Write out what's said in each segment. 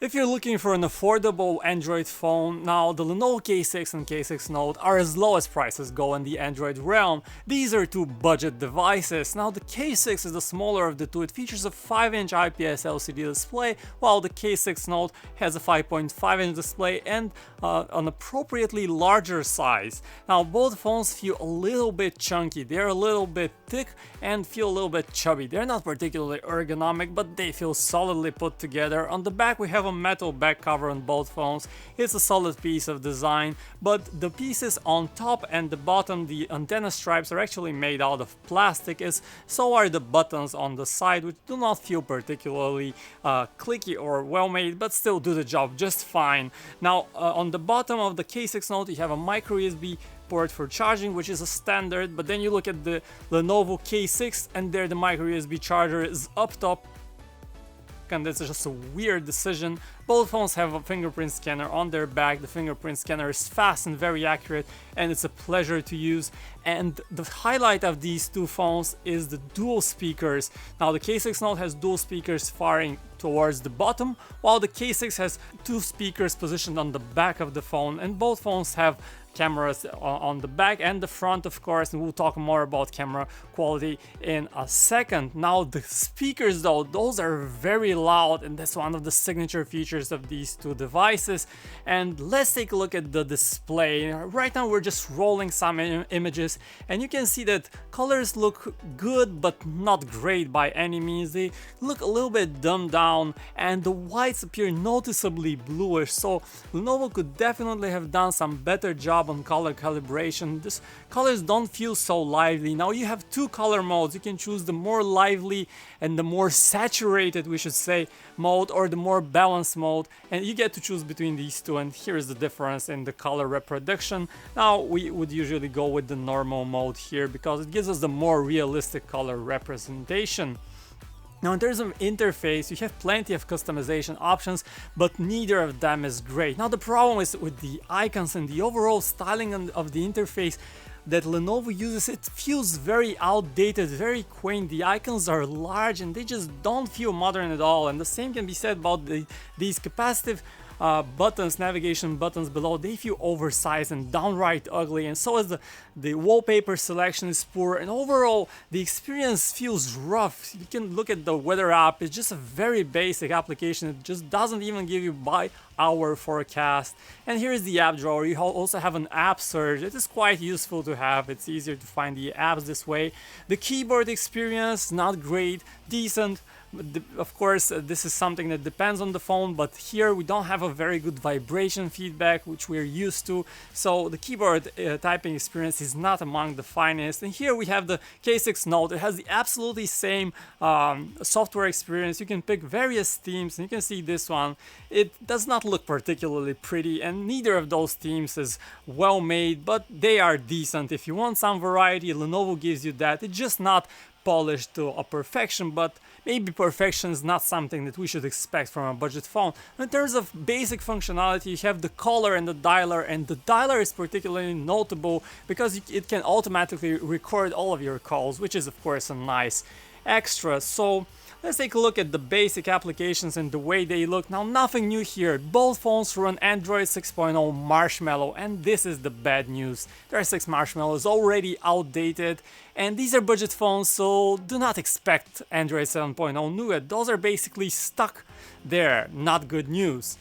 If you're looking for an affordable Android phone, now the Lenovo K6 and K6 Note are as low as prices go in the Android realm. These are two budget devices. Now the K6 is the smaller of the two. It features a 5-inch IPS LCD display, while the K6 Note has a 5.5-inch display and an appropriately larger size. Now both phones feel a little bit chunky, they're a little bit thick and feel a little bit chubby. They're not particularly ergonomic, but they feel solidly put together. On the back we have a metal back cover on both phones. It's a solid piece of design, but the pieces on top and the bottom, the antenna stripes, are actually made out of plastic, as so are the buttons on the side, which do not feel particularly clicky or well made, but still do the job just fine. Now on the bottom of the K6 Note you have a micro USB port for charging, which is a standard, but then you look at the Lenovo K6 and there the micro USB charger is up top, and that's just a weird decision. Both phones have a fingerprint scanner on their back. The fingerprint scanner is fast and very accurate, and it's a pleasure to use. And the highlight of these two phones is the dual speakers. Now the K6 Note has dual speakers firing towards the bottom, while the K6 has two speakers positioned on the back of the phone, and both phones have cameras on the back and the front, of course, and we'll talk more about camera quality in a second. Now the speakers though, those are very loud, and that's one of the signature features of these two devices. And let's take a look at the display. Right now we're just rolling some images, and you can see that colors look good but not great by any means. They look a little bit dumbed down and the whites appear noticeably bluish, so Lenovo could definitely have done some better job on color calibration. These colors don't feel so lively. Now you have two color modes. You can choose the more lively and the more saturated, we should say, mode, or the more balanced mode, and you get to choose between these two, and here's the difference in the color reproduction. Now we would usually go with the normal mode here because it gives us the more realistic color representation. Now in terms of interface, you have plenty of customization options, but neither of them is great. Now the problem is with the icons and the overall styling of the interface that Lenovo uses. It feels very outdated, very quaint. The icons are large and they just don't feel modern at all, and the same can be said about these capacitive buttons, navigation buttons below. They feel oversized and downright ugly, and so is the wallpaper selection is poor, and overall the experience feels rough. You can look at the weather app. It's just a very basic application. It just doesn't even give you by hour forecast. And here is the app drawer. You also have an app search. It is quite useful to have. It's easier to find the apps this way. The keyboard experience, not great, decent. Of course, this is something that depends on the phone, but here we don't have a very good vibration feedback, which we're used to, so the keyboard typing experience is not among the finest. And here we have the K6 Note. It has the absolutely same software experience. You can pick various themes, and you can see this one. It does not look particularly pretty, and neither of those themes is well made, but they are decent. If you want some variety, Lenovo gives you that. It's just not polished to a perfection, but maybe perfection is not something that we should expect from a budget phone. In terms of basic functionality, you have the caller and the dialer, and the dialer is particularly notable because it can automatically record all of your calls, which is of course a nice extra. So let's take a look at the basic applications and the way they look. Now, nothing new here. Both phones run Android 6.0 Marshmallow, and this is the bad news. Their 6 Marshmallow is already outdated, and these are budget phones, so do not expect Android 7.0 Nougat. Those are basically stuck there. Not good news.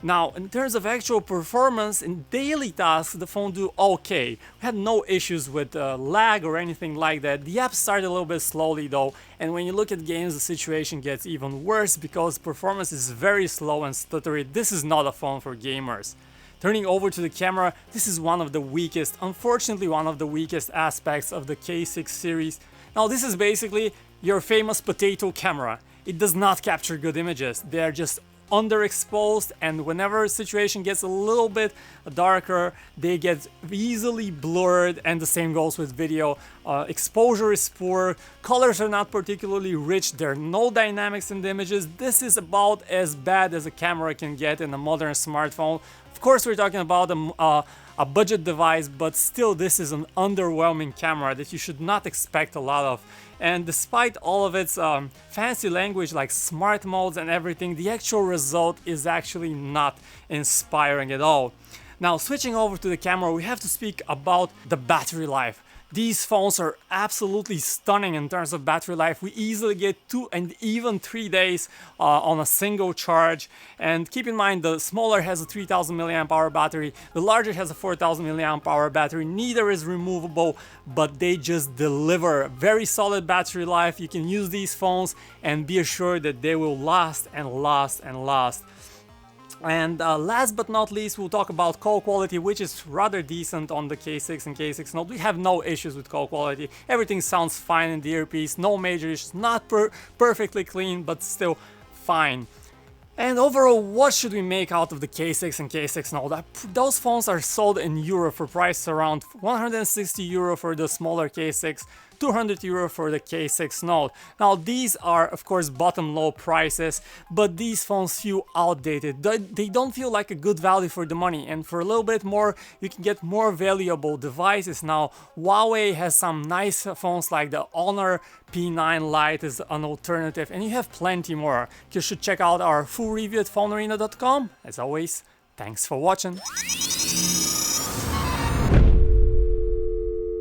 Now, in terms of actual performance, in daily tasks, the phone do okay. We had no issues with lag or anything like that. The apps start a little bit slowly though, and when you look at games, the situation gets even worse because performance is very slow and stuttery. This is not a phone for gamers. Turning over to the camera, this is one of the weakest, unfortunately one of the weakest aspects of the K6 series. Now, this is basically your famous potato camera. It does not capture good images. They are just underexposed, and whenever a situation gets a little bit darker, they get easily blurred, and the same goes with video. Exposure is poor, colors are not particularly rich, there are no dynamics in the images. This is about as bad as a camera can get in a modern smartphone. Of course, we're talking about a budget device, but still this is an underwhelming camera that you should not expect a lot of. and despite all of its fancy language like smart modes and everything, the actual result is actually not inspiring at all. Now, switching over to the camera, we have to speak about the battery life. These phones are absolutely stunning in terms of battery life. We easily get 2 and even 3 days on a single charge. And keep in mind, the smaller has a 3000 mAh battery, the larger has a 4000 mAh battery. Neither is removable, but they just deliver very solid battery life. You can use these phones and be assured that they will last and last and last. And last but not least, we'll talk about call quality, which is rather decent on the K6 and K6 Note. We have no issues with call quality. Everything sounds fine in the earpiece, no major issues, not perfectly clean, but still fine. And overall, what should we make out of the K6 and K6 Note? Those phones are sold in Europe for prices around 160 euro for the smaller K6, 200 euro for the K6 Note. Now these are of course bottom low prices, but these phones feel outdated. They don't feel like a good value for the money, and for a little bit more you can get more valuable devices. Now Huawei has some nice phones like the Honor P9 Lite is an alternative, and you have plenty more. You should check out our full review at PhoneArena.com. As always, thanks for watching.